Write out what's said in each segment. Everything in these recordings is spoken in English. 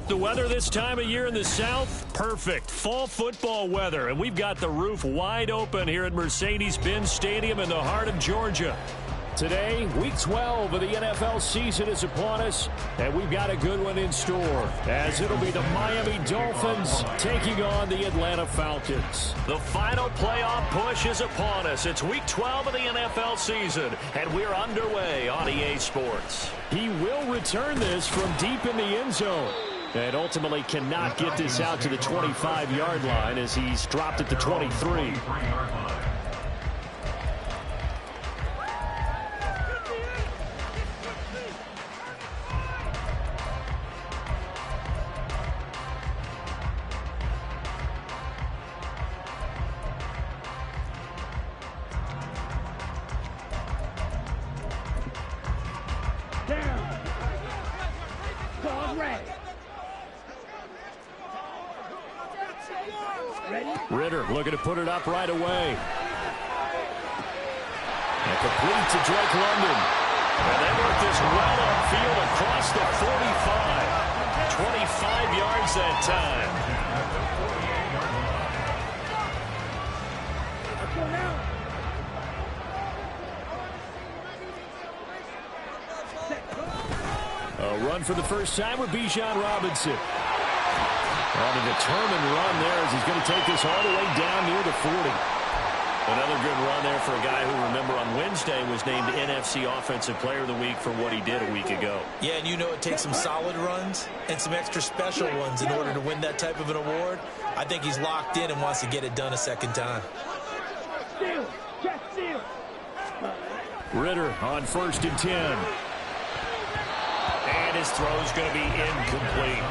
The weather this time of year in the South, perfect. Fall football weather, and we've got the roof wide open here at Mercedes-Benz Stadium in the heart of Georgia. Today, Week 12 of the NFL season is upon us, and we've got a good one in store, as it'll be the Miami Dolphins taking on the Atlanta Falcons. The final playoff push is upon us. It's Week 12 of the NFL season, and we're underway on EA Sports. He will return this from deep in the end zone, and ultimately cannot get this out to the 25-yard line as he's dropped at the 23. Ritter looking to put it up right away. And complete to Drake London. And they work this well upfield across the 45. 25 yards that time. A run for the first time with Bijan Robinson. On a determined run there as he's going to take this all the way down near the 40. Another good run there for a guy who, remember, on Wednesday was named NFC Offensive Player of the Week for what he did a week ago. Yeah, and you know it takes some solid runs and some extra special ones in order to win that type of an award. I think he's locked in and wants to get it done a second time. Ritter on 1st and 10. And his throw's going to be incomplete.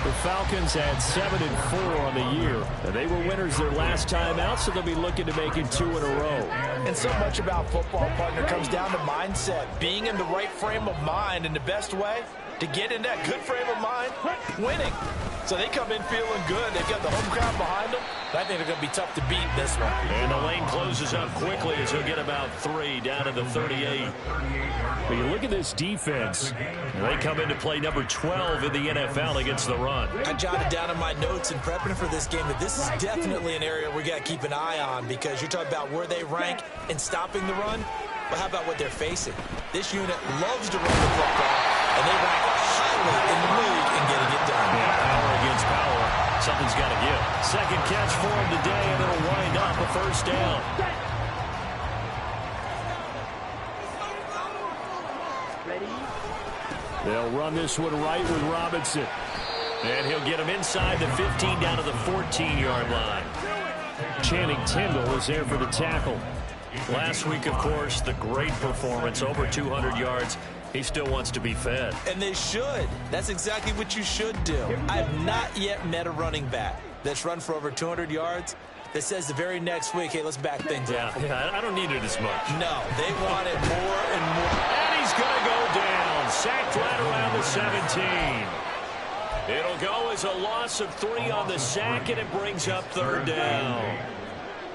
The Falcons had 7-4 on the year. And they were winners their last time out, so they'll be looking to make it 2 in a row. And so much about football, partner, comes down to mindset. Being in the right frame of mind, and the best way to get in that good frame of mind, winning. So they come in feeling good. They've got the home crowd behind them. I think they're going to be tough to beat this one. And the lane closes up quickly as he'll get about 3 down to the 38. But you look at this defense. They come into play number 12 in the NFL against the run. I jotted down in my notes in prepping for this game that this is definitely an area we got to keep an eye on, because you're talking about where they rank in stopping the run. But how about what they're facing? This unit loves to run the football, and they rank highly in the league in getting it done. Yeah, power against power. Something's got to give. Second catch for him today, and it'll wind up a first down. They'll run this one right with Robinson. And he'll get him inside the 15 down to the 14-yard line. Channing Tindall is there for the tackle. Last week, of course, the great performance, over 200 yards. He still wants to be fed. And they should. That's exactly what you should do. I have not yet met a running back that's run for over 200 yards that says the very next week, hey, let's back things up. Yeah, I don't need it as much. No, they want it more and more. And he's going to go down. Sacked right around the 17. It'll go as a loss of 3 on the sack, and it brings up 3rd down.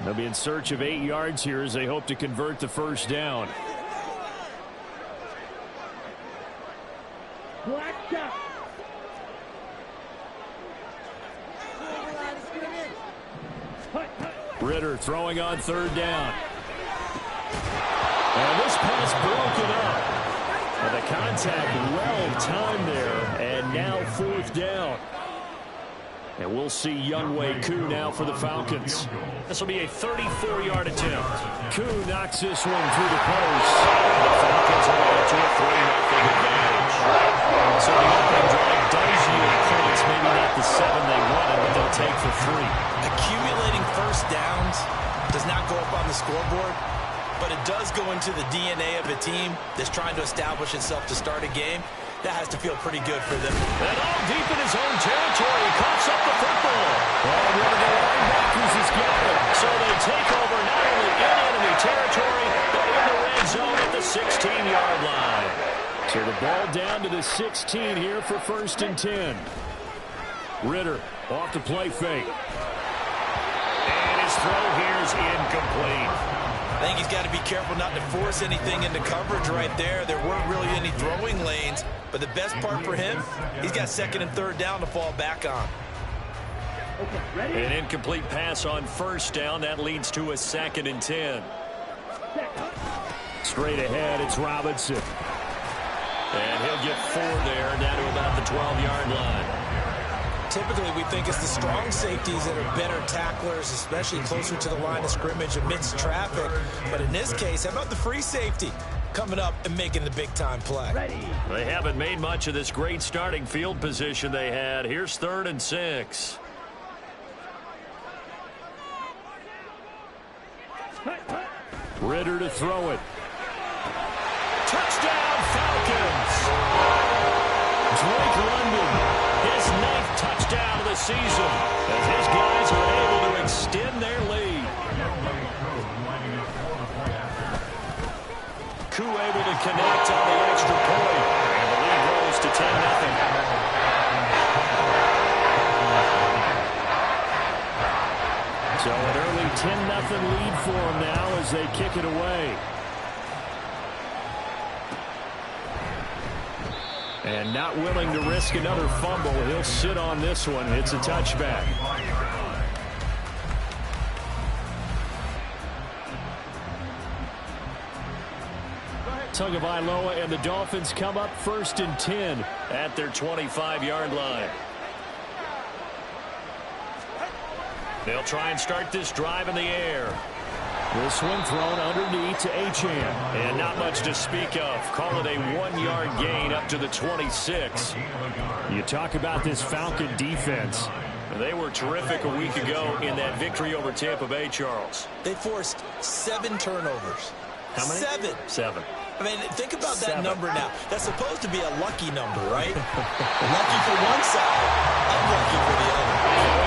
They'll be in search of 8 yards here as they hope to convert the first down. Ritter throwing on 3rd down. And this pass broken up. And the contact well timed there, and now 4th down. And we'll see Younghoe Koo now for the Falcons. This will be a 34-yard attempt. Koo knocks this one through the post. The Falcons are out to a 3-0 advantage. So the opening drive does yield points, maybe not the 7 they wanted, but they'll take for 3. Accumulating first downs does not go up on the scoreboard, but it does go into the DNA of a team that's trying to establish itself to start a game. That has to feel pretty good for them. And all deep in his own territory, he coughs up the football. And one of the linebackers has got it. So they take over not only in enemy territory, but in the red zone at the 16-yard line. So the ball down to the 16 here for 1st and 10. Ritter off the play fake. And his throw here is incomplete. I think he's got to be careful not to force anything into coverage right there. There weren't really any throwing lanes, but the best part for him, he's got 2nd and 3rd down to fall back on. An incomplete pass on 1st down. That leads to a 2nd and 10. Straight ahead, it's Robinson. And he'll get 4 there, down to about the 12-yard line. Typically, we think it's the strong safeties that are better tacklers, especially closer to the line of scrimmage amidst traffic. But in this case, how about the free safety coming up and making the big-time play? They haven't made much of this great starting field position they had. Here's 3rd and 6. Ritter to throw it. Touchdown, Falcons! Drake London. His 9th touchdown of the season as his guys are able to extend their lead. Koo able to connect on the extra point. And the lead grows to 10-0. So an early 10-0 lead for them now as they kick it away. And not willing to risk another fumble. He'll sit on this one. It's a touchback. Tagovailoa and the Dolphins come up 1st and 10 at their 25-yard line. They'll try and start this drive in the air. This one thrown underneath to Achane. And not much to speak of. Call it a 1-yard gain up to the 26. You talk about this Falcon defense. They were terrific a week ago in that victory over Tampa Bay, Charles. They forced 7 turnovers. How many? 7. I mean, think about that number now. That's supposed to be a lucky number, right? Lucky for one side, unlucky for the other.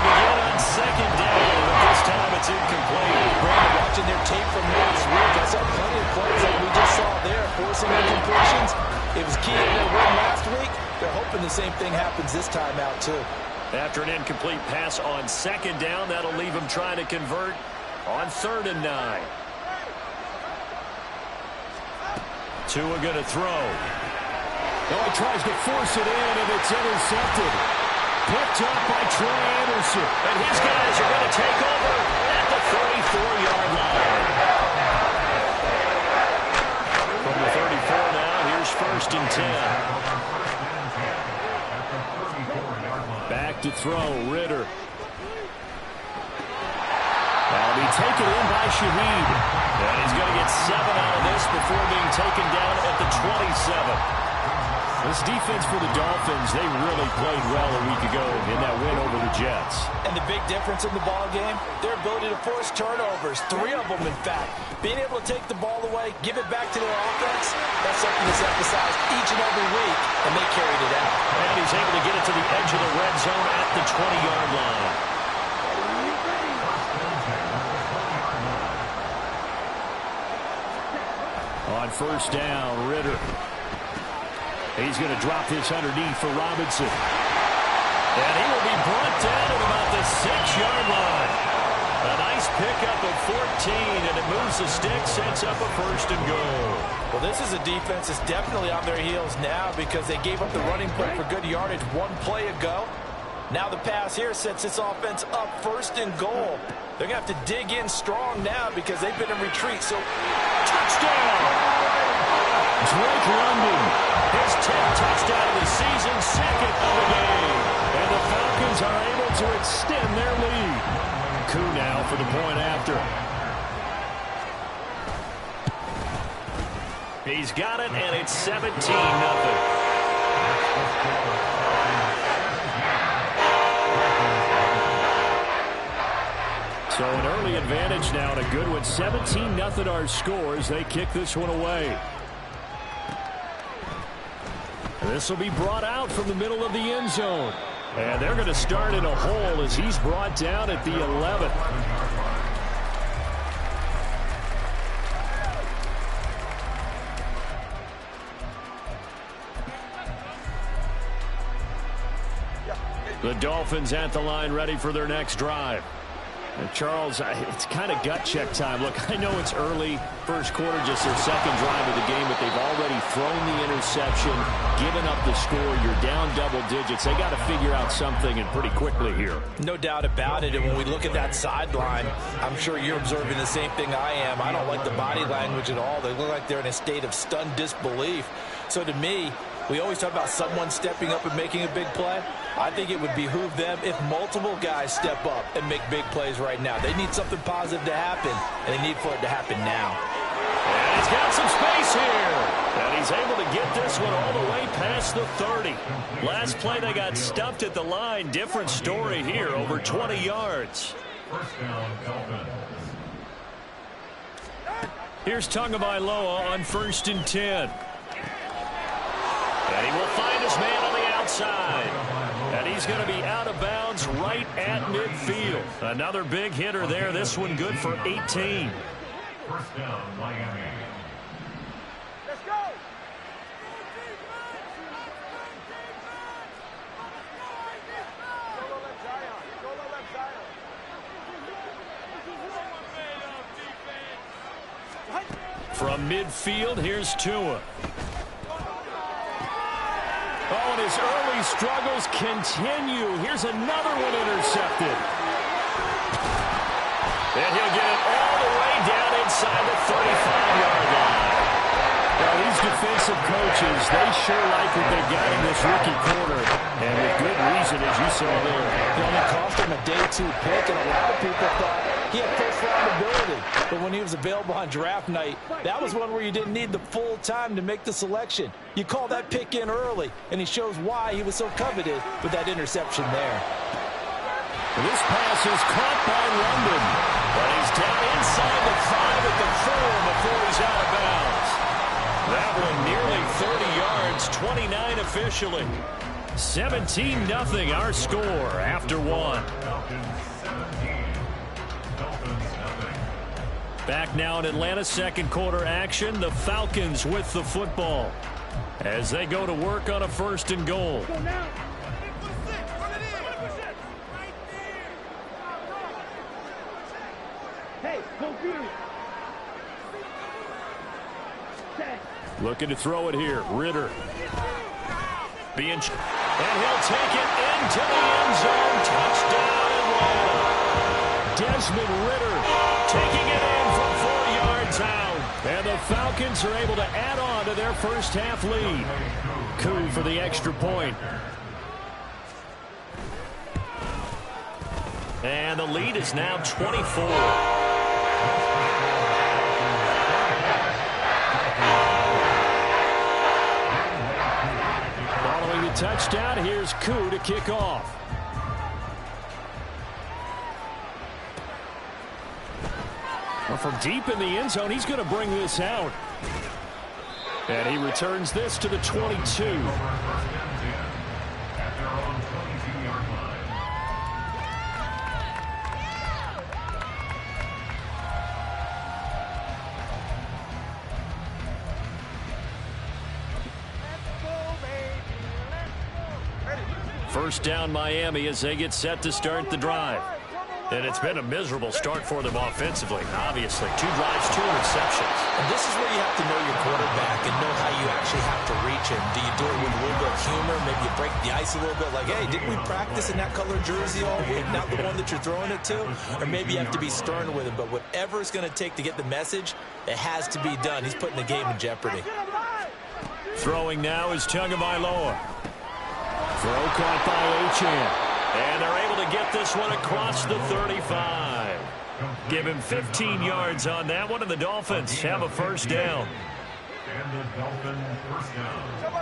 Going again on 2nd down, but this time it's incomplete. Brandon, watching their tape from last week, I saw plenty of plays like we just saw there, forcing incompletions. It was key in their win last week. They're hoping the same thing happens this time out, too. After an incomplete pass on 2nd down, that'll leave them trying to convert on 3rd and 9. Tua going to throw. Oh, he tries to force it in, and it's intercepted. Picked up by Troy Anderson. And his guys are going to take over at the 34-yard line. From the 34 now, here's 1st and 10. Back to throw, Ritter. That'll be taken in by Shaheed. And he's going to get 7 out of this before being taken down at the 27. This defense for the Dolphins, they really played well a week ago in that win over the Jets. And the big difference in the ball game, their ability to force turnovers, 3 of them in fact. Being able to take the ball away, give it back to their offense, that's something that's emphasized each and every week, and they carried it out. And he's able to get it to the edge of the red zone at the 20-yard line. On 1st down, Ritter. He's going to drop this underneath for Robinson. And he will be brought down at about the 6-yard line. A nice pickup of 14, and it moves the stick, sets up a 1st and goal. Well, this is a defense that's definitely on their heels now because they gave up the running play for good yardage 1 play ago. Now the pass here sets this offense up 1st and goal. They're going to have to dig in strong now because they've been in retreat. So, touchdown! Drake London, his 10th touchdown of the season, 2nd of the game. And the Falcons Dolphins are able to extend their lead. Koo now for the point after. He's got it, and it's 17-0. So an early advantage now, and a good one. 17-0 our score as they kick this one away. This will be brought out from the middle of the end zone. And they're going to start in a hole as he's brought down at the 11. The Dolphins at the line ready for their next drive. And Charles, it's kind of gut check time. Look, I know it's early, first quarter, just their second drive of the game, but they've already thrown the interception, given up the score. You're down double digits. They got to figure out something, and pretty quickly here. No doubt about it. And when we look at that sideline, I'm sure you're observing the same thing I am. I don't like the body language at all. They look like they're in a state of stunned disbelief. So to me, we always talk about someone stepping up and making a big play. I think it would behoove them if multiple guys step up and make big plays right now. They need something positive to happen, and they need for it to happen now. And he's got some space here. And he's able to get this one all the way past the 30. Last play, they got stuffed at the line. Different story here, over 20 yards. Here's Tagovailoa on 1st and 10. And he will find his man on the outside. And he's going to be out of bounds right at midfield. Another big hitter there. This one good for 18. First down, Miami. Let's go. From midfield, here's Tua. Oh, and his early struggles continue. Here's another one intercepted. And he'll get it all the way down inside the 35-yard line. Now, these defensive coaches, they sure like what they've got in this rookie corner. And with good reason, as you saw there. It only cost him a day 2 pick, and a lot of people thought he had first-round ability. But when he was available on draft night, that was one where you didn't need the full time to make the selection. You call that pick in early, and he shows why he was so coveted with that interception there. This pass is caught by London. But he's down inside the 5 at the 4 before he's out of bounds. That one nearly 30 yards, 29 officially. 17-0 our score after 1. Back now in Atlanta, second quarter action. The Falcons with the football as they go to work on a 1st and goal. Looking to throw it here. Ritter. And he'll take it into the end zone. Touchdown, Atlanta. Desmond Ritter taking it in from 4 yards out. And the Falcons are able to add on to their first half lead. Koo for the extra point. And the lead is now 24. Touchdown. Here's Koo to kick off. Well, from deep in the end zone, he's going to bring this out. And he returns this to the 22. First down Miami as they get set to start the drive. And it's been a miserable start for them offensively, obviously. 2 drives, 2 interceptions. And this is where you have to know your quarterback and know how you actually have to reach him. Do you do it with a little bit of humor? Maybe you break the ice a little bit like, hey, didn't we practice in that color jersey all week? Not the one that you're throwing it to? Or maybe you have to be stern with him. But whatever it's going to take to get the message, it has to be done. He's putting the game in jeopardy. Throwing now is Tagovailoa. Throw caught by Achane. And they're able to get this one across the 35. Give him 15 yards on that one, and the Dolphins have a first down. And the Dolphins first down. All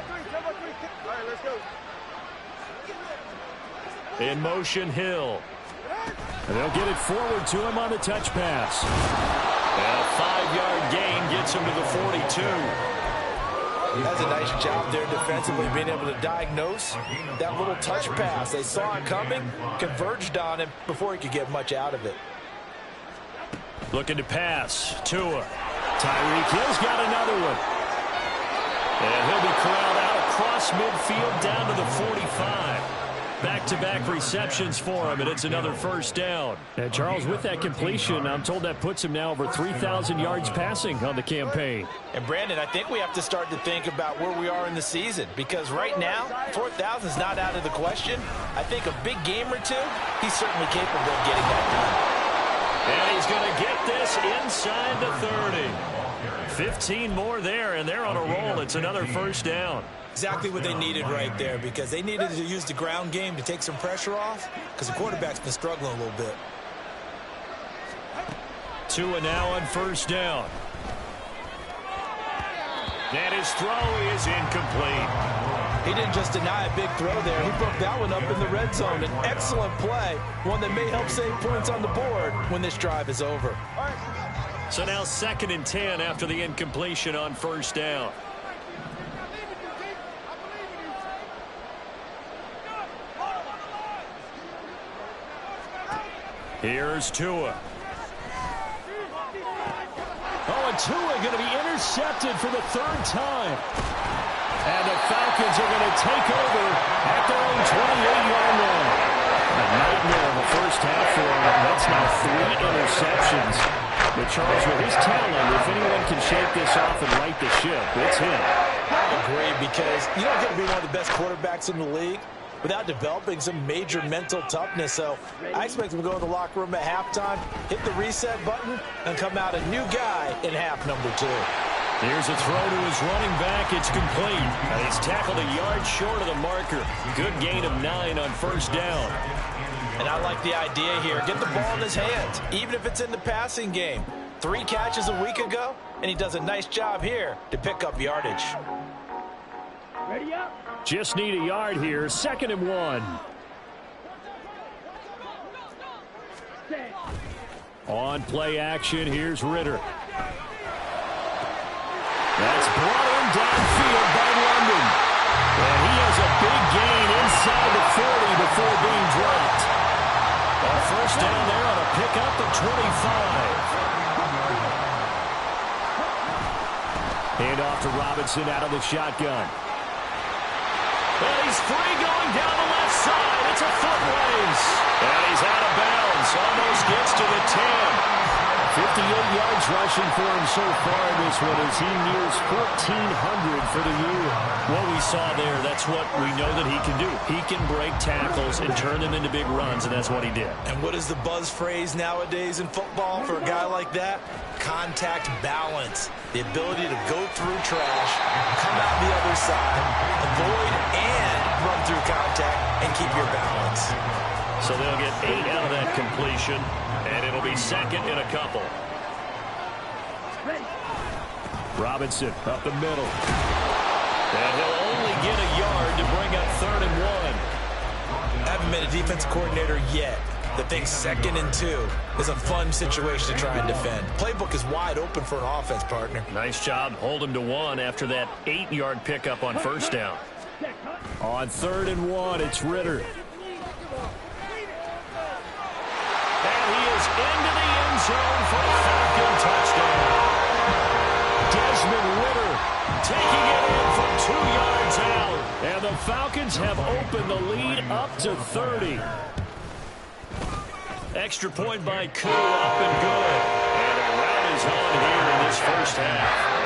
right, let's go. In motion, Hill. And they'll get it forward to him on the touch pass. And a 5-yard gain gets him to the 42. That's a nice job there defensively, being able to diagnose that little touch pass. They saw it coming, converged on him before he could get much out of it. Looking to pass. Tua. Tyreek Hill's got another one. And he'll be corralled out across midfield down to the 45. Back-to-back receptions for him, and it's another first down. And Charles, with that completion, I'm told that puts him now over 3,000 yards passing on the campaign. And Brandon, I think we have to start to think about where we are in the season, because right now, 4,000 is not out of the question. I think a big game or two, he's certainly capable of getting that done. And he's going to get this inside the 30. 15 more there, and they're on a roll. It's another first down. Exactly what they needed right there, because they needed to use the ground game to take some pressure off, because the quarterback's been struggling a little bit. Tua now on first down. And his throw is incomplete. He didn't just deny a big throw there. He broke that one up in the red zone. An excellent play, one that may help save points on the board when this drive is over. So now 2nd and 10 after the incompletion on first down. Here's Tua. Oh, and Tua going to be intercepted for the 3rd time. And the Falcons are going to take over at their own 28-yard line. A nightmare of a first half for him. That's now 3 interceptions. But Charles, with his talent, if anyone can shake this off and right the ship, it's him. I agree, because you don't get to be one of the best quarterbacks in the league without developing some major mental toughness. So I expect him to go in the locker room at halftime, hit the reset button, and come out a new guy in half number 2. Here's a throw to his running back. It's complete. And he's tackled a yard short of the marker. Good gain of 9 on first down. And I like the idea here. Get the ball in his hands, even if it's in the passing game. 3 catches a week ago, and he does a nice job here to pick up yardage. Ready up. Just need a yard here. 2nd and 1. On play action, here's Ritter. That's brought in downfield by London. And he has a big gain inside the 40 before being dropped. A first down there on a pickup at 25. Hand off to Robinson out of the shotgun. And he's free going down the left side. It's a foot race. And he's out of bounds. Almost gets to the 10. 58 yards rushing for him so far in this one as he nears 1,400 for the year. What we saw there, that's what we know that he can do. He can break tackles and turn them into big runs, and that's what he did. And what is the buzz phrase nowadays in football for a guy like that? Contact balance. The ability to go through trash, come out the other side, avoid and run through contact, and keep your balance. So they'll get 8 out of that completion, and it'll be 2nd and a couple. Robinson up the middle. And he'll only get a yard to bring up 3rd and 1. I haven't been a defensive coordinator yet that thinks 2nd and 2 is a fun situation to try and defend. Playbook is wide open for an offense, partner. Nice job. Hold him to 1 after that 8-yard pickup on first down. On 3rd and 1, it's Ritter. And he is into the end zone for a Falcon touchdown. Desmond Ritter taking it in from 2 yards out. And the Falcons have opened the lead up to 30. Extra point by Koo, up and good. And a rout is on here in this first half.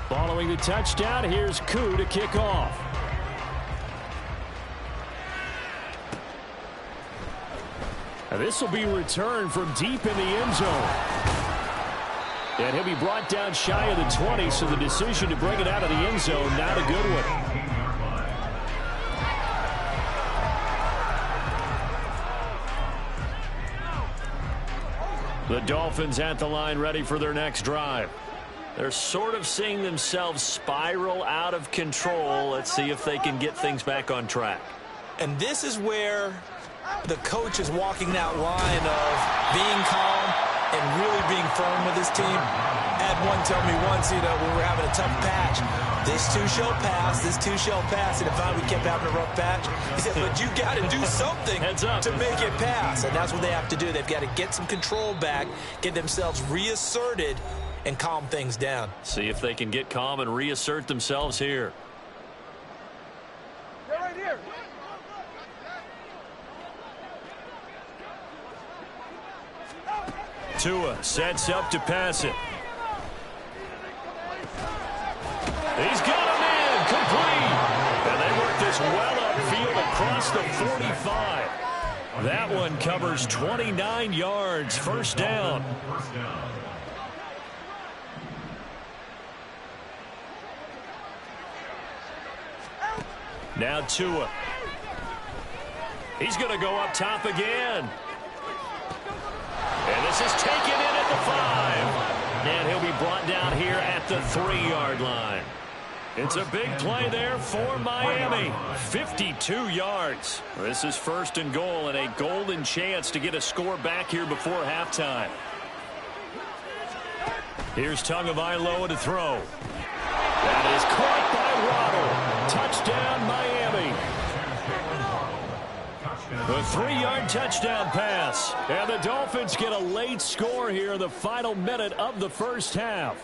Following the touchdown, here's Koo to kick off. And this will be returned from deep in the end zone. And he'll be brought down shy of the 20, so the decision to bring it out of the end zone, not a good one. The Dolphins at the line ready for their next drive. They're sort of seeing themselves spiral out of control. Let's see if they can get things back on track. And this is where the coach is walking that line of being calm and really being firm with his team. I had one tell me once, when we're having a tough patch, this too shall pass, this too shall pass. And if we kept having a rough patch, he said, but you got to do something to make it pass. And that's what they have to do. They've got to get some control back, get themselves reasserted, and calm things down. See if they can get calm and reassert themselves here. They're right here. Tua sets up to pass it. He's got him in, complete. And they work this well upfield across the 45. That one covers 29 yards, first down. Now Tua. He's going to go up top again. And this is taken in at the 5. And he'll be brought down here at the 3-yard line. It's a big play there for Miami. 52 yards. This is first and goal and a golden chance to get a score back here before halftime. Here's Tagovailoa to throw. That is caught by Waddle. Touchdown, Miami. A 3-yard touchdown pass. And the Dolphins get a late score here in the final minute of the first half.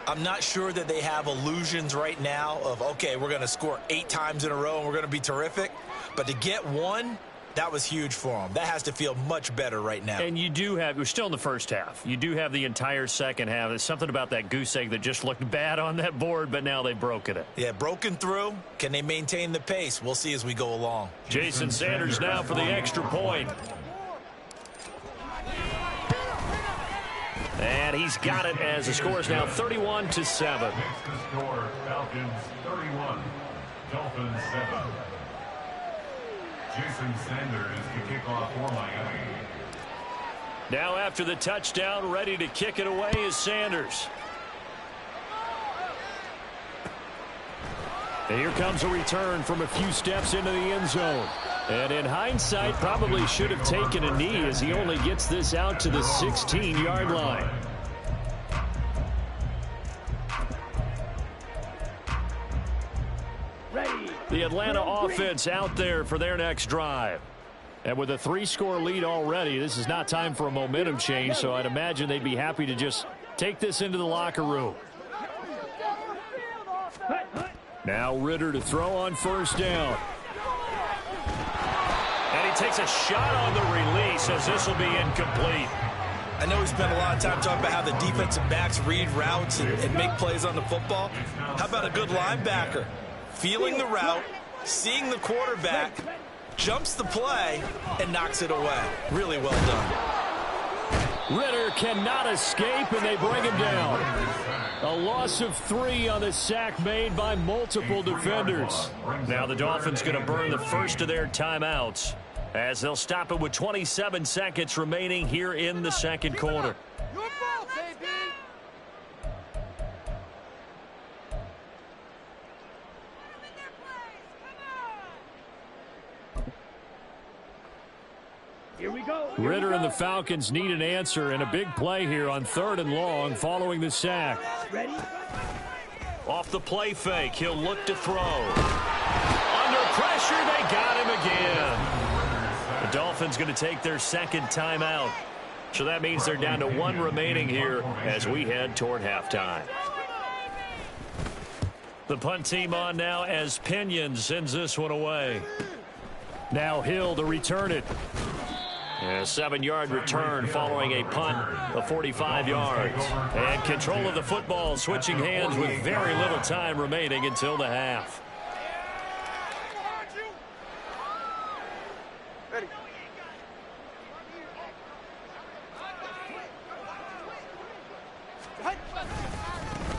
I'm not sure that they have illusions right now of, okay, we're going to score 8 times in a row and we're going to be terrific. But to get one, that was huge for them. That has to feel much better right now. And you do have, we're still in the first half. You do have the entire second half. There's something about that goose egg that just looked bad on that board, but now they've broken it. Yeah, broken through. Can they maintain the pace? We'll see as we go along. Jason Sanders now for the extra point. And he's got it as the score is now 31-7. Makes the score Falcons 31, Dolphins 7. Jason Sanders to kick off for Miami. Now after the touchdown, ready to kick it away is Sanders. And here comes a return from a few steps into the end zone. And in hindsight, probably should have taken a knee as he only gets this out to the 16-yard line. The Atlanta offense out there for their next drive. And with a 3-score lead already, this is not time for a momentum change, so I'd imagine they'd be happy to just take this into the locker room. Now Ritter to throw on first down. And he takes a shot on the release as this will be incomplete. I know we spent a lot of time talking about how the defensive backs read routes and make plays on the football. How about a good linebacker? Feeling the route, seeing the quarterback, jumps the play, and knocks it away. Really well done. Ritter cannot escape, and they bring him down. A loss of 3 on the sack made by multiple defenders. Now the Dolphins going to burn the first of their timeouts as they'll stop it with 27 seconds remaining here in the second quarter. Here we go. Ritter and the Falcons need an answer and a big play here on 3rd and long following the sack. Ready? Off the play fake, he'll look to throw. Under pressure, they got him again. The Dolphins going to take their second timeout. So that means they're down to 1 remaining here as we head toward halftime. The punt team on now as Pinion sends this one away. Now Hill to return it. A 7-yard return following a punt of 45 yards. And control of the football, switching hands with very little time remaining until the half.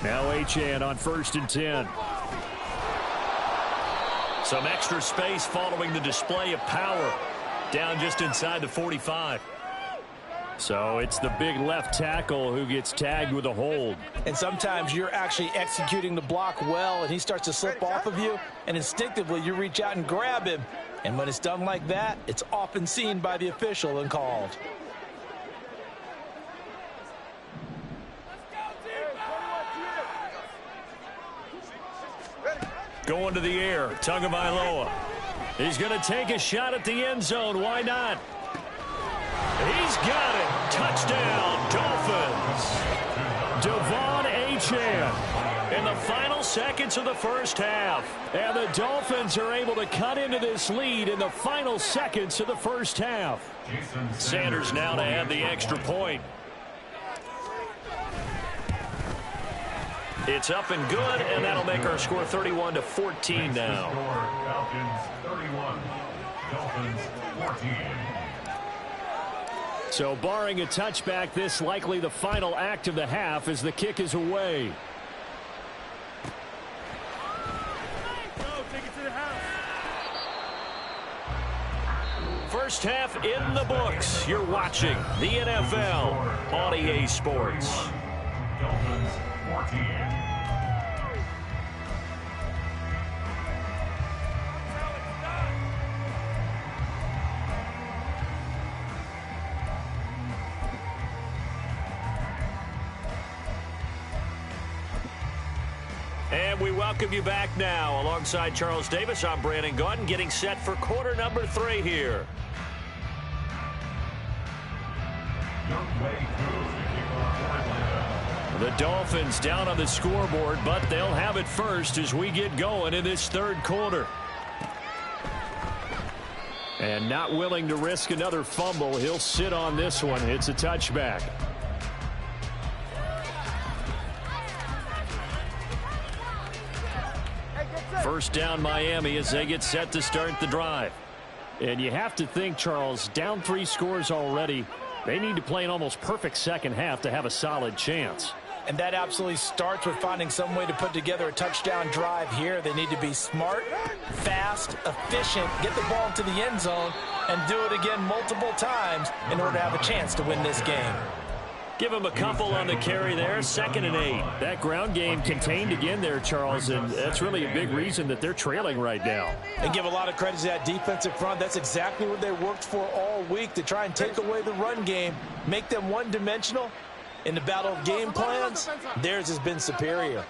Now SZN on 1st and 10. Some extra space following the display of power. Down just inside the 45. So it's the big left tackle who gets tagged with a hold. And sometimes you're actually executing the block well, and he starts to slip off of you, and instinctively you reach out and grab him. And when it's done like that, it's often seen by the official and called. Going to the air, Tagovailoa. He's going to take a shot at the end zone. Why not? He's got it. Touchdown, Dolphins. Devon Achane in the final seconds of the first half. And the Dolphins are able to cut into this lead in the final seconds of the first half. Sanders now to add the extra point. It's up and good, and that'll make our score 31-14 now. Falcons 31, Dolphins 14. So barring a touchback, this likely the final act of the half as the kick is away. First half in the books. You're watching the NFL on EA Sports. Dolphins 14. And we welcome you back now. Alongside Charles Davis, I'm Brandon Gaudin, getting set for quarter number 3 here. The Dolphins down on the scoreboard, but they'll have it first as we get going in this third quarter. And not willing to risk another fumble, he'll sit on this one. It's a touchback. First down Miami as they get set to start the drive. And you have to think, Charles, down 3 scores already. They need to play an almost perfect second half to have a solid chance. And that absolutely starts with finding some way to put together a touchdown drive here. They need to be smart, fast, efficient, get the ball to the end zone, and do it again multiple times in order to have a chance to win this game. Give him a couple on the carry there, 2nd and 8. That ground game contained again there, Charles, and that's really a big reason that they're trailing right now. And give a lot of credit to that defensive front. That's exactly what they worked for all week, to try and take away the run game, make them one-dimensional. In the battle of game plans, theirs has been superior.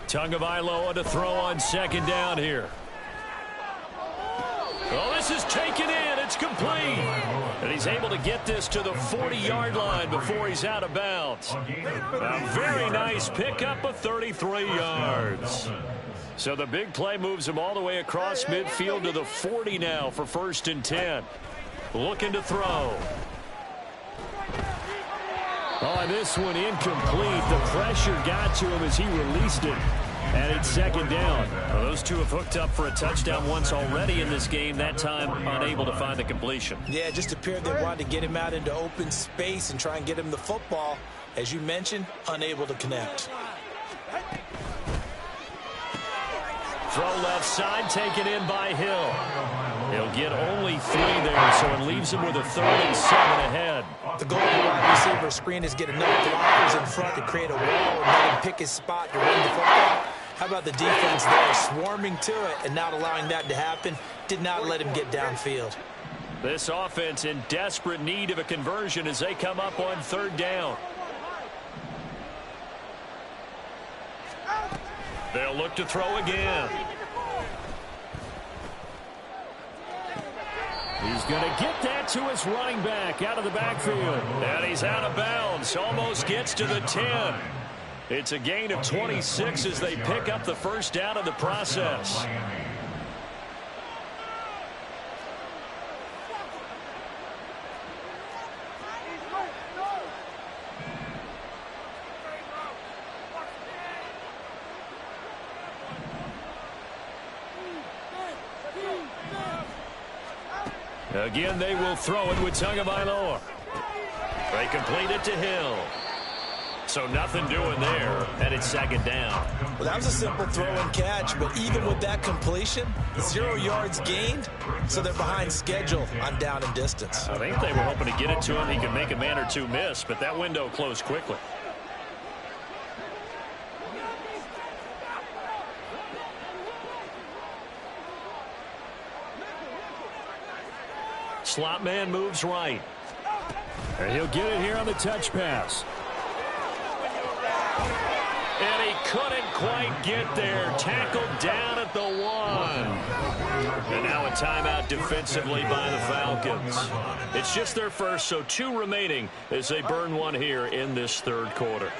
Tagovailoa to throw on 2nd down here. Oh, this is taken in. It's complete. And he's able to get this to the 40-yard line before he's out of bounds. A very nice pickup of 33 yards. So the big play moves him all the way across midfield to the 40 now for 1st and 10. Looking to throw. Oh, and this one incomplete. The pressure got to him as he released it. And it's 2nd down. Well, those two have hooked up for a touchdown once already in this game, that time unable to find the completion. Yeah, it just appeared they wanted to get him out into open space and try and get him the football. As you mentioned, unable to connect. Throw left side, taken in by Hill. He'll get only 3 there, so it leaves him with a 3rd and 7 ahead. The goal of the wide receiver screen is get enough blockers in front to create a wall and let him pick his spot to run the football. How about the defense there, swarming to it and not allowing that to happen? Did not let him get downfield. This offense in desperate need of a conversion as they come up on 3rd down. They'll look to throw again. He's going to get that to his running back out of the backfield. And he's out of bounds. Almost gets to the 10. It's a gain of 26 as they pick up the first down in the process. Again, they will throw it with Tagovailoa. They complete it to Hill. So nothing doing there, and it's second down. Well, that was a simple throw and catch, but even with that completion, 0 yards gained, so they're behind schedule on down and distance. I think they were hoping to get it to him. He could make a man or two miss, but that window closed quickly. Slot man moves right. And he'll get it here on the touch pass. And he couldn't quite get there. Tackled down at the 1. And now a timeout defensively by the Falcons. It's just their first, so 2 remaining as they burn one here in this third quarter.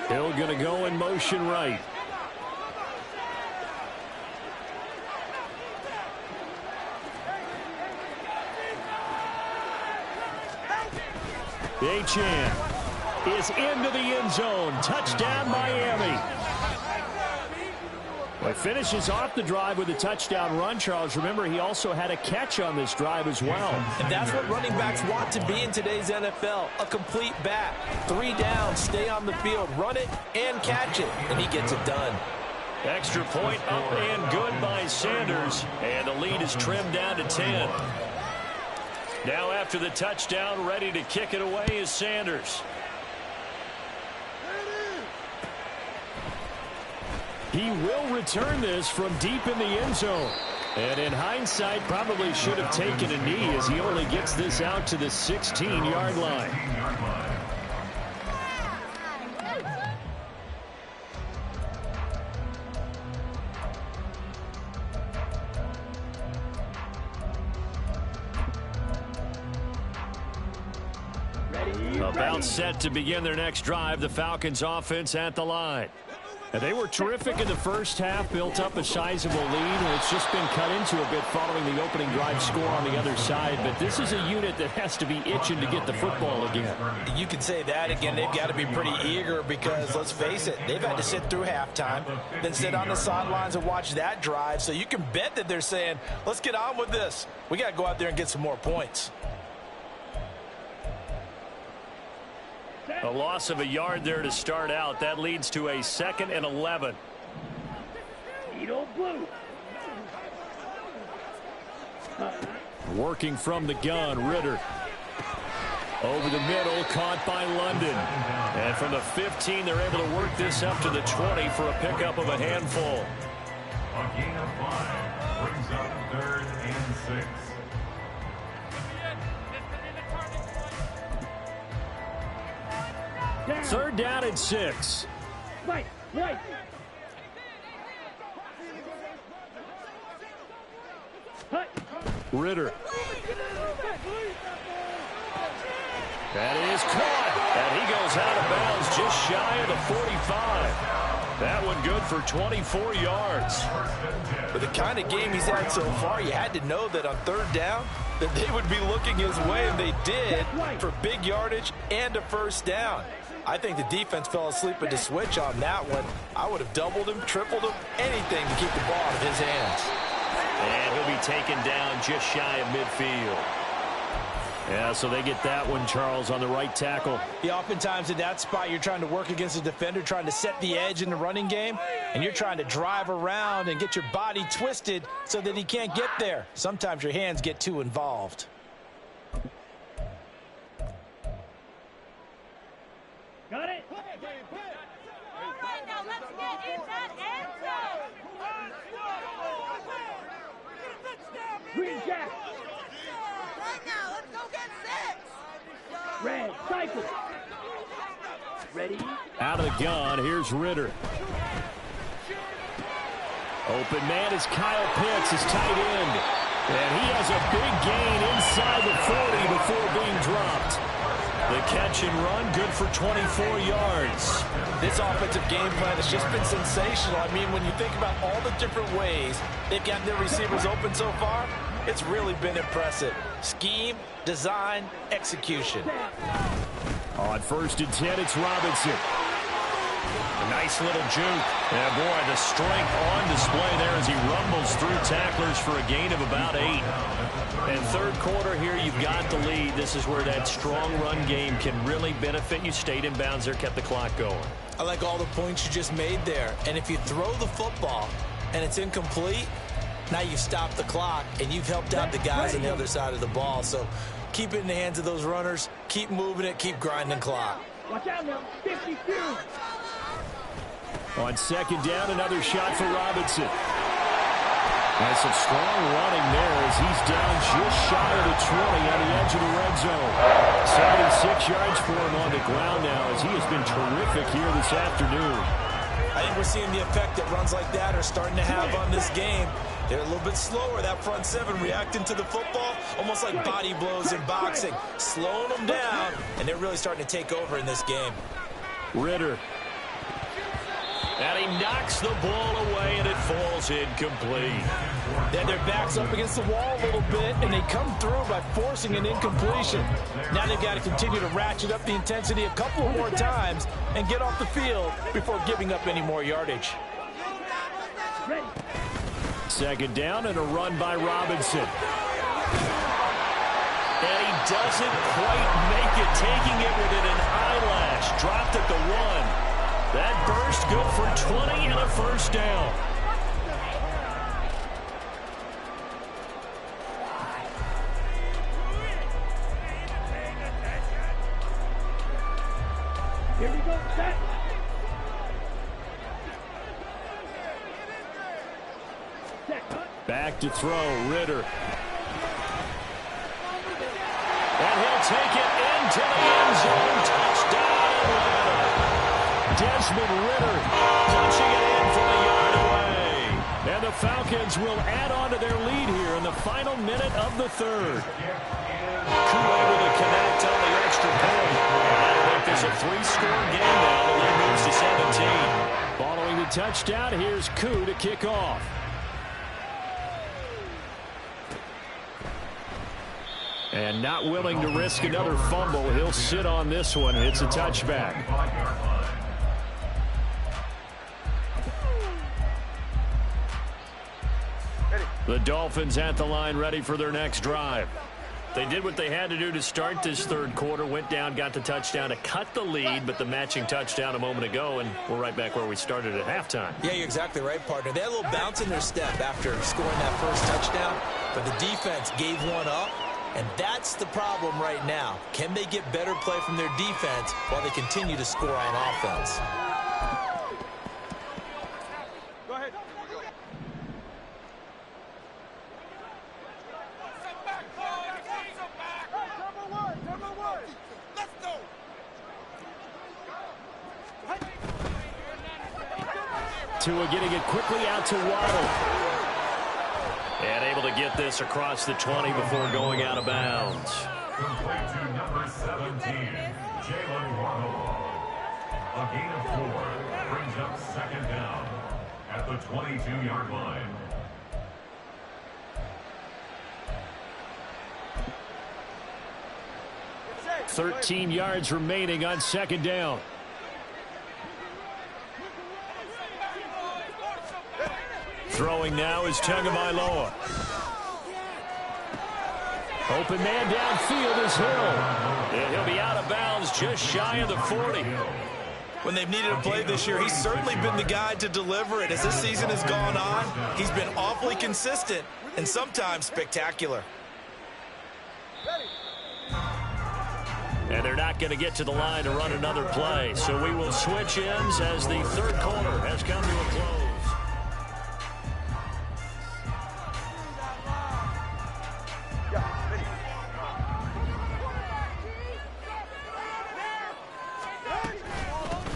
Hill going to go in motion right. Achane is into the end zone. Touchdown, Miami. Well, he finishes off the drive with a touchdown run, Charles. Remember, he also had a catch on this drive as well. And that's what running backs want to be in today's NFL, a complete back. 3 downs, stay on the field, run it, and catch it, and he gets it done. Extra point up and good by Sanders, and the lead is trimmed down to 10. Now after the touchdown, ready to kick it away is Sanders. He will return this from deep in the end zone. And in hindsight, probably should have taken a knee as he only gets this out to the 16-yard line. About set to begin their next drive, the Falcons offense at the line. And they were terrific in the first half, built up a sizable lead, and it's just been cut into a bit following the opening drive score on the other side. But this is a unit that has to be itching to get the football again. You can say that again. They've got to be pretty eager because, let's face it, they've had to sit through halftime, then sit on the sidelines and watch that drive. So you can bet that they're saying, let's get on with this. We got to go out there and get some more points. A loss of a yard there to start out. That leads to a 2nd and 11. Working from the gun, Ritter. Over the middle, caught by London. And from the 15, they're able to work this up to the 20 for a pickup of a handful. A gain of 5 brings up 3rd and 6. Third down and 6. Right. Ritter. That is caught. And he goes out of bounds just shy of the 45. That one good for 24 yards. With the kind of game he's had so far, you had to know that on 3rd down that they would be looking his way, and they did, for big yardage and a 1st down. I think the defense fell asleep at the switch on that one. I would have doubled him, tripled him, anything to keep the ball out of his hands. And he'll be taken down just shy of midfield. Yeah, so they get that one, Charles, on the right tackle. Yeah, oftentimes in that spot, you're trying to work against a defender, trying to set the edge in the running game, and you're trying to drive around and get your body twisted so that he can't get there. Sometimes your hands get too involved. Got it. Right now, let's get in that end zone. Green Jack. Right now, let's go get 6. Red. Cycle. Ready. Out of the gun, here's Ritter. Open man is Kyle Pitts, his tight end. And he has a big gain inside the 40 before being dropped. The catch and run, good for 24 yards. This offensive game plan has just been sensational. I mean, when you think about all the different ways they've gotten their receivers open so far, It's really been impressive. Scheme, design, execution. On 1st and 10, it's Robinson. A nice little juke. And boy, the strength on display there as he rumbles through tacklers for a gain of about 8. And third quarter here, you've got the lead. This is where that strong run game can really benefit you. Stayed in bounds there, kept the clock going. I like all the points you just made there. And if you throw the football and it's incomplete, now you've stopped the clock and you've helped out the guys on the other side of the ball. So keep it in the hands of those runners. Keep moving it. Keep grinding clock. Watch out now. 52. On 2nd down, another shot for Robinson. And some strong running there as he's down just shy of the 20 on the edge of the red zone. 76 yards for him on the ground now as he has been terrific here this afternoon. I think we're seeing the effect that runs like that are starting to have on this game. They're a little bit slower, that front seven reacting to the football, almost like body blows in boxing, slowing them down, and they're really starting to take over in this game. Ritter. And he knocks the ball away, and it falls incomplete. Then their backs up against the wall a little bit, and they come through by forcing an incompletion. Now they've got to continue to ratchet up the intensity a couple more times and get off the field before giving up any more yardage. 2nd down and a run by Robinson. And he doesn't quite make it, taking it within an eyelash. Dropped at the 1. That burst good for 20 and a 1st down. Here we go. Set. Back to throw, Ritter. And he'll take it into the end zone. Touchdown, Ritter. Desmond Ritter punching it in from a yard away. And the Falcons will add on to their lead here in the final minute of the 3rd. Koo able to connect on the extra point. That'll make this a 3-score game now. The lead moves to 17. Following the touchdown, here's Koo to kick off. And not willing to risk another fumble. He'll sit on this one. It's a touchback. The Dolphins at the line, ready for their next drive. They did what they had to do to start this 3rd quarter, went down, got the touchdown to cut the lead, but the matching touchdown a moment ago, and we're right back where we started at halftime. Yeah, you're exactly right, partner. They had a little bounce in their step after scoring that first touchdown, but the defense gave one up, and that's the problem right now. Can they get better play from their defense while they continue to score on offense? Tua getting it quickly out to Waddle. And able to get this across the 20 before going out of bounds. Complete to number 17, Jalen Waddle. A gain of 4 brings up 2nd down at the 22-yard line. "13 yards remaining on 2nd down. Throwing now is Tagovailoa. Open man downfield is Hill. And he'll be out of bounds just shy of the 40. When they've needed a play this year, he's certainly been the guy to deliver it. As this season has gone on, he's been awfully consistent and sometimes spectacular. And they're not going to get to the line to run another play. So we will switch ends as the 3rd quarter has come to a close.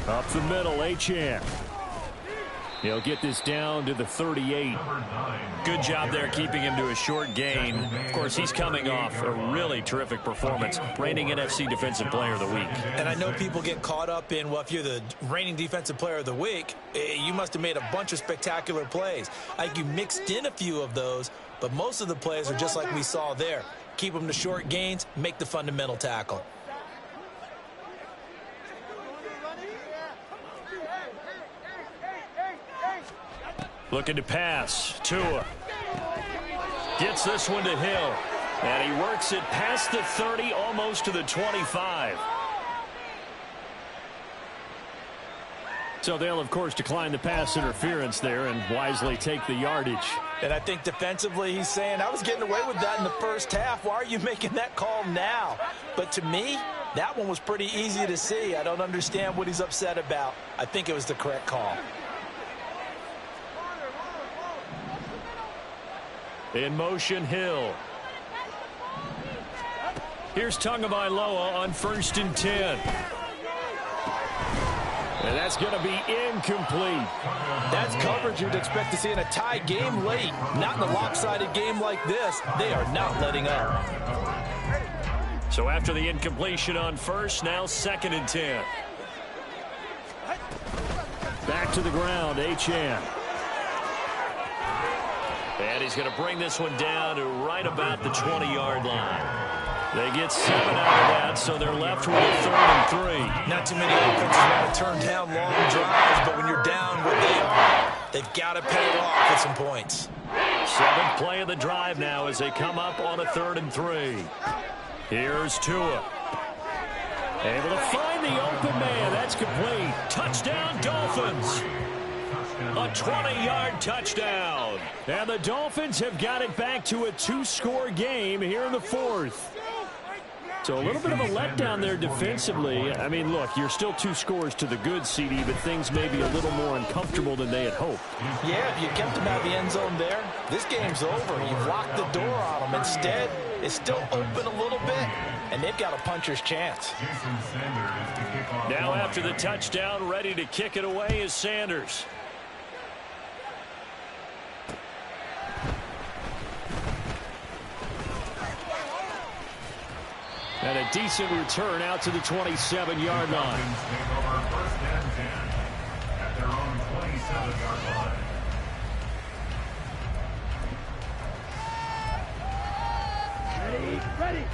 Up the middle, Achane. He'll get this down to the 38. Good job there keeping him to a short gain. Of course, he's coming off a really terrific performance. Reigning NFC Defensive Player of the Week. And I know people get caught up in, well, if you're the reigning Defensive Player of the Week, you must have made a bunch of spectacular plays. I think you mixed in a few of those, But most of the plays are just like we saw there. Keep them to short gains, make the fundamental tackle. Looking to pass. Tua gets this one to Hill. And he works it past the 30, almost to the 25. So they'll, of course, decline the pass interference there and wisely take the yardage. And I think defensively he's saying, I was getting away with that in the first half. Why are you making that call now? But to me, that one was pretty easy to see. I don't understand what he's upset about. I think it was the correct call. In motion, Hill. Here's Tagovailoa on 1st and 10. And that's going to be incomplete. That's coverage you'd expect to see in a tie game late. Not in a lopsided game like this. They are not letting up. So after the incompletion on 1st, now 2nd and 10. Back to the ground, Achane. And he's going to bring this one down to right about the 20-yard line. They get 7 out of that, so they're left with a 3rd and 3. Not too many offenses want to turn down long drives, but when you're down what they are, they've got to pay it off with some points. 7th play of the drive now as they come up on a 3rd and 3. Here's Tua. Able to find the open man. That's complete. Touchdown, Dolphins. A 20-yard touchdown. And the Dolphins have got it back to a 2-score game here in the 4th. So a little bit of a letdown there defensively. I mean, look, you're still 2 scores to the good, CD, but things may be a little more uncomfortable than they had hoped. Yeah, if you kept them out of the end zone there, this game's over. You've locked the door on them. Instead, it's still open a little bit, and they've got a puncher's chance. Now after the touchdown, ready to kick it away is Sanders. And a decent return out to the 27-yard line.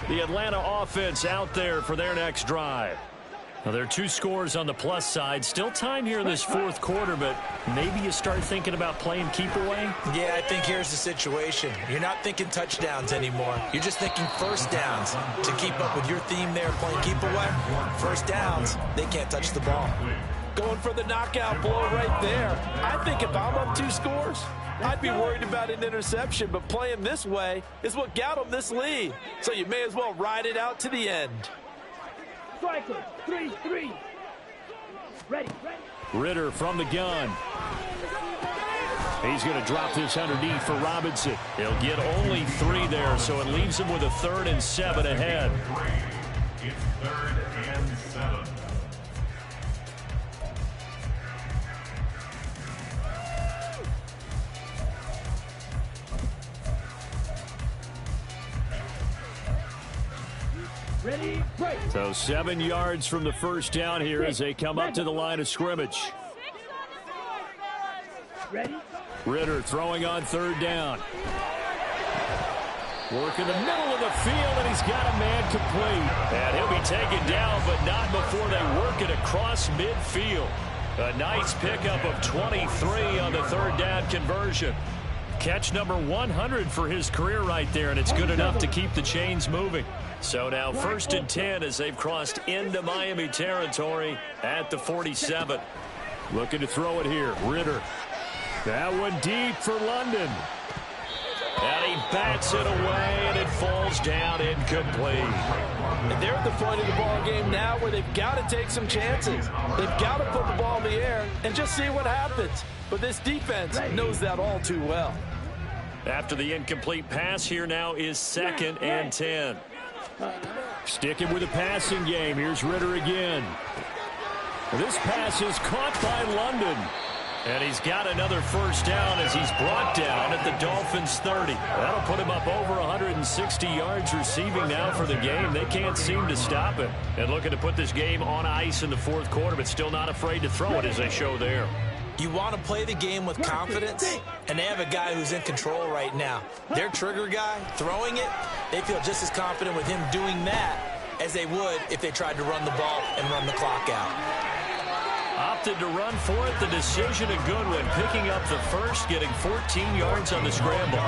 The Atlanta offense out there for their next drive. Now, there are 2 scores on the plus side. Still time here in this 4th quarter, but maybe you start thinking about playing keep away? Yeah, I think here's the situation. You're not thinking touchdowns anymore. You're just thinking first downs. To keep up with your theme there, playing keep away, first downs, they can't touch the ball. Going for the knockout blow right there. I think if I'm up 2 scores, I'd be worried about an interception, but playing this way is what got them this lead. So you may as well ride it out to the end. Striker, 3-3. Ready. Ritter from the gun. He's going to drop this underneath for Robinson. He'll get only 3 there, so it leaves him with a 3rd and 7 ahead. It's 3rd and 7. Ready, break. So 7 yards from the first down here as they come up to the line of scrimmage. Ready. Ritter throwing on 3rd down. Work in the middle of the field, and he's got a man complete. And he'll be taken down, but not before they work it across midfield. A nice pickup of 23 on the 3rd down conversion. Catch number 100 for his career right there, and it's good enough to keep the chains moving. So now 1st and 10 as they've crossed into Miami territory at the 47. Looking to throw it here. Ritter. That one deep for London. And he bats it away, and it falls down incomplete. And they're at the point of the ball game now where they've got to take some chances. They've got to put the ball in the air and just see what happens. But this defense knows that all too well. After the incomplete pass, here now is 2nd and 10. Sticking with the passing game. Here's Ritter again. This pass is caught by London. And he's got another first down as he's brought down at the Dolphins' 30. That'll put him up over 160 yards receiving now for the game. They can't seem to stop it. And looking to put this game on ice in the 4th quarter, but still not afraid to throw it as they show there. You want to play the game with confidence, and they have a guy who's in control right now. Their trigger guy, throwing it, they feel just as confident with him doing that as they would if they tried to run the ball and run the clock out. Opted to run for it. The decision a good one. Picking up the first, getting 14 yards on the scramble.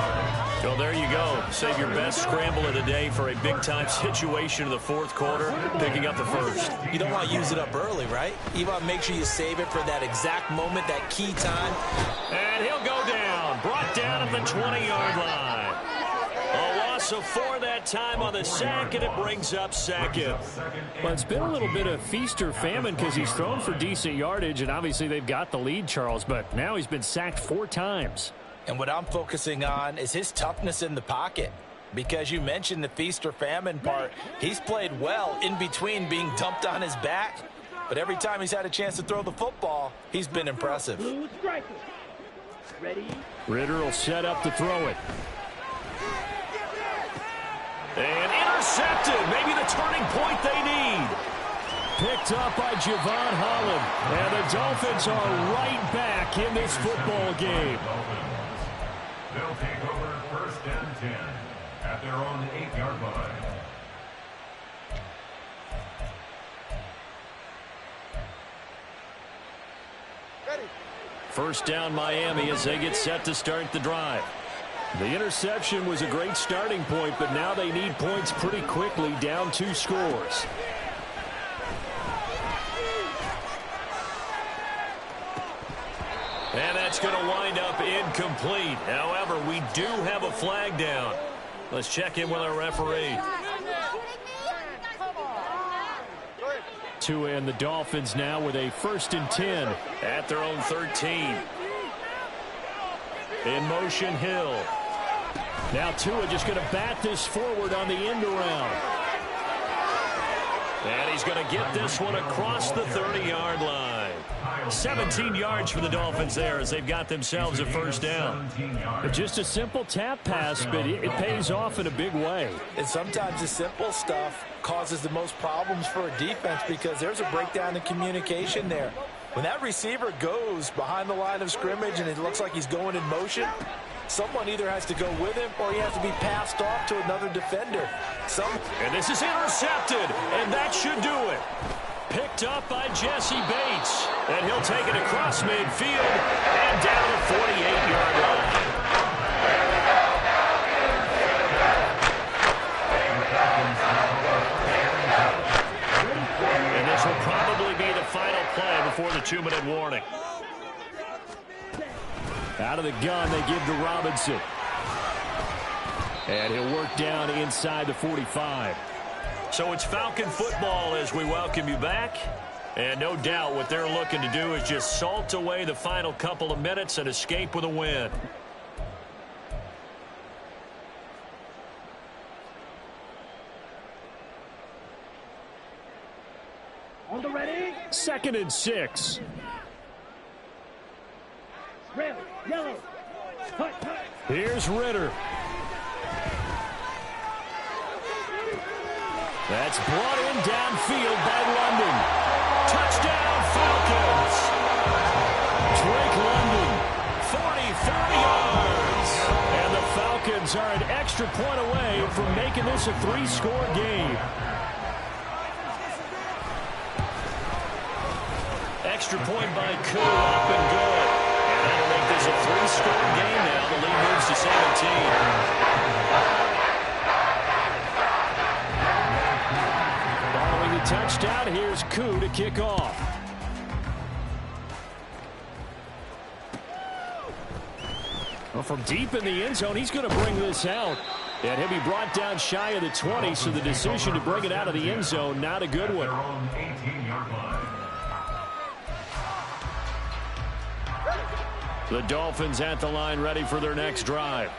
So there you go. Save your best scramble of the day for a big-time situation in the fourth quarter, picking up the first. You don't want to use it up early, right? You want to make sure you save it for that exact moment, that key time. And he'll go down. Brought down at the 20-yard line. A loss of 4 that time on the sack, and it brings up second. Well, it's been a little bit of feast or famine because he's thrown for decent yardage, and obviously they've got the lead, Charles, but now he's been sacked 4 times. And what I'm focusing on is his toughness in the pocket. Because you mentioned the feast or famine part, he's played well in between being dumped on his back. But every time he's had a chance to throw the football, he's been impressive. Ready? Ritter will set up to throw it. And intercepted. Maybe the turning point they need. Picked up by Javon Holland. And the Dolphins are right back in this football game. They'll take over 1st and 10 at their own 8-yard line. First down Miami as they get set to start the drive. The interception was a great starting point, but now they need points pretty quickly, down 2 scores. And that's going to wind up incomplete. However, we do have a flag down. Let's check in with our referee. Tua and the Dolphins now with a 1st and 10 at their own 13. In motion, Hill. Now Tua just going to bat this forward on the end around. And he's going to get this one across the 30-yard line. 17 yards for the Dolphins there as they've got themselves a first down. Just a simple tap pass, but it pays off in a big way. And sometimes the simple stuff causes the most problems for a defense because there's a breakdown in communication there. When that receiver goes behind the line of scrimmage and it looks like he's going in motion, someone either has to go with him or he has to be passed off to another defender. And this is intercepted, and that should do it. Picked up by Jesse Bates. And he'll take it across midfield and down the 48-yard line. And this will probably be the final play before the 2-minute warning. Out of the gun, they give to Robinson. And he'll work down inside the 45. So it's Falcon football as we welcome you back. And no doubt what they're looking to do is just salt away the final couple of minutes and escape with a win. On the ready? 2nd and 6. Red, yellow. Hut. Here's Ritter. That's brought in downfield by London. Touchdown, Falcons. Drake London, 44 yards. And the Falcons are an extra point away from making this a 3-score game. Extra point by Koo, up and good. And that'll make this a 3-score game now. The lead moves to 17. Touchdown, here's Koo to kick off. Well, from deep in the end zone, he's going to bring this out. And he'll be brought down shy of the 20, so the decision to bring it out of the end zone, not a good one. The Dolphins at the line, ready for their next drive.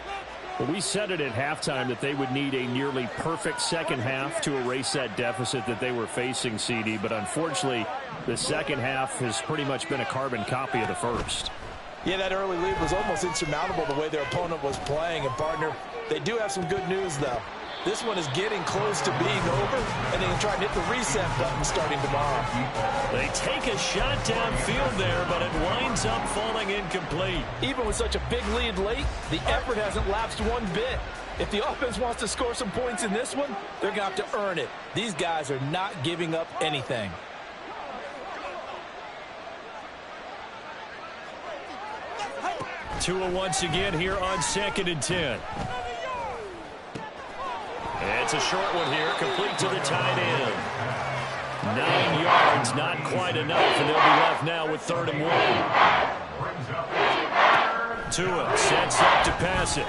Well, we said it at halftime that they would need a nearly perfect second half to erase that deficit that they were facing, CD. But unfortunately, the second half has pretty much been a carbon copy of the first. Yeah, that early lead was almost insurmountable the way their opponent was playing. And, partner, they do have some good news, though. This one is getting close to being over, and they can try and hit the reset button starting tomorrow. They take a shot downfield there, but it winds up falling incomplete. Even with such a big lead late, the effort hasn't lapsed one bit. If the offense wants to score some points in this one, they're going to have to earn it. These guys are not giving up anything. Tua once again here on 2nd and 10. It's a short one here, complete to the tight end. 9 yards, not quite enough, and they'll be left now with 3rd and 1. Tua sets up to pass it.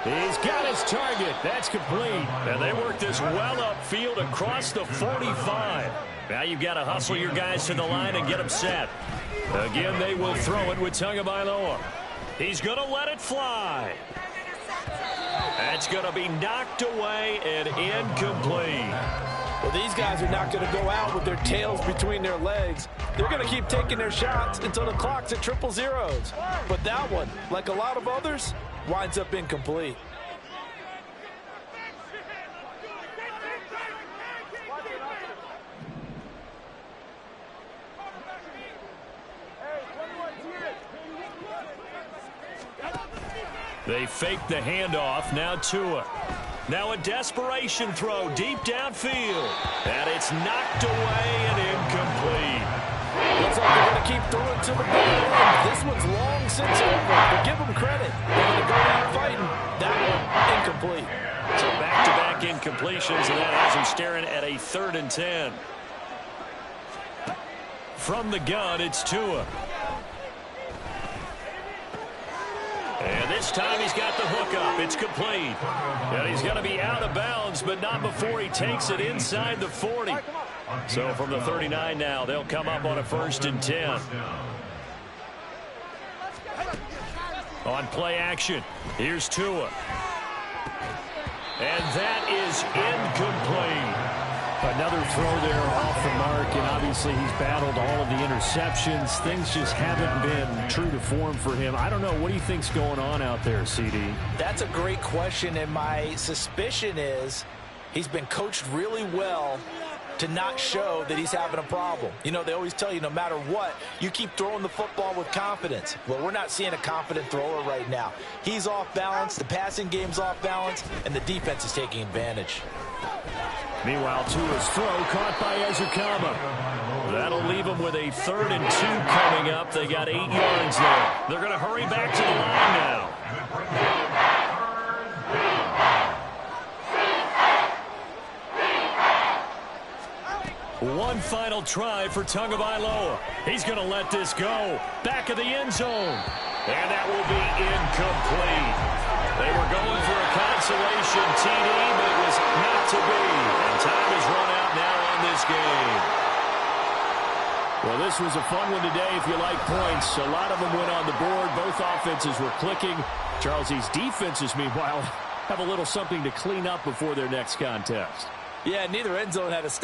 He's got his target. That's complete. And they work this well upfield across the 45. Now you've got to hustle your guys to the line and get them set. Again, they will throw it with Tagovailoa. He's going to let it fly. That's going to be knocked away and incomplete. Well, these guys are not going to go out with their tails between their legs. They're going to keep taking their shots until the clock's at 0-0s. But that one, like a lot of others, winds up incomplete. They fake the handoff. Now Tua. Now a desperation throw deep downfield. And it's knocked away and incomplete. Looks like they're going to keep throwing to the ball. This one's long since over, but give them credit. They're going to go down fighting. That one, incomplete. So back-to-back incompletions, and that has him staring at a 3rd and 10. From the gun, it's Tua. And this time he's got the hook up. It's complete. And he's going to be out of bounds, but not before he takes it inside the 40. So from the 39 now, they'll come up on a 1st and 10. On play action, here's Tua. And that is incomplete. Another throw there off the mark, and obviously he's battled all of the interceptions. Things just haven't been true to form for him. I don't know. What do you think's going on out there, CD? That's a great question, and my suspicion is he's been coached really well to not show that he's having a problem. You know, they always tell you no matter what, you keep throwing the football with confidence. Well, we're not seeing a confident thrower right now. He's off balance, the passing game's off balance, and the defense is taking advantage. Meanwhile, Tua's throw caught by Ezekama. That'll leave them with a 3rd and 2 coming up. They got 8 yards there. They're going to hurry back to the line now. One final try for Tagovailoa. He's going to let this go. Back of the end zone. And that will be incomplete. They were going for a consolation TD, but it was not to be. And time has run out now on this game. Well, this was a fun one today if you like points. A lot of them went on the board. Both offenses were clicking. Charles, these defenses, meanwhile, have a little something to clean up before their next contest. Yeah, neither end zone had a stop.